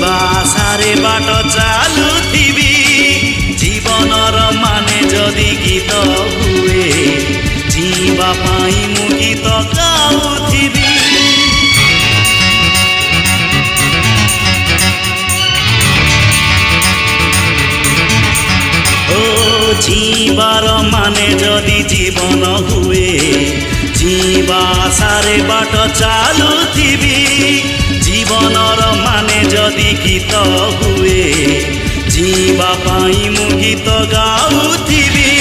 जीवा सारे बाट चालुथिबी जीवनर माने जदि गीत हुए जीवा पाई मु गीत गाउथिबी जीवार माने जदि जीवन हुए जीवा सारे बाट चालुथिबी जीवनर माने जदि गीत हुए जीवा पाई मु गीत गाउथिबी।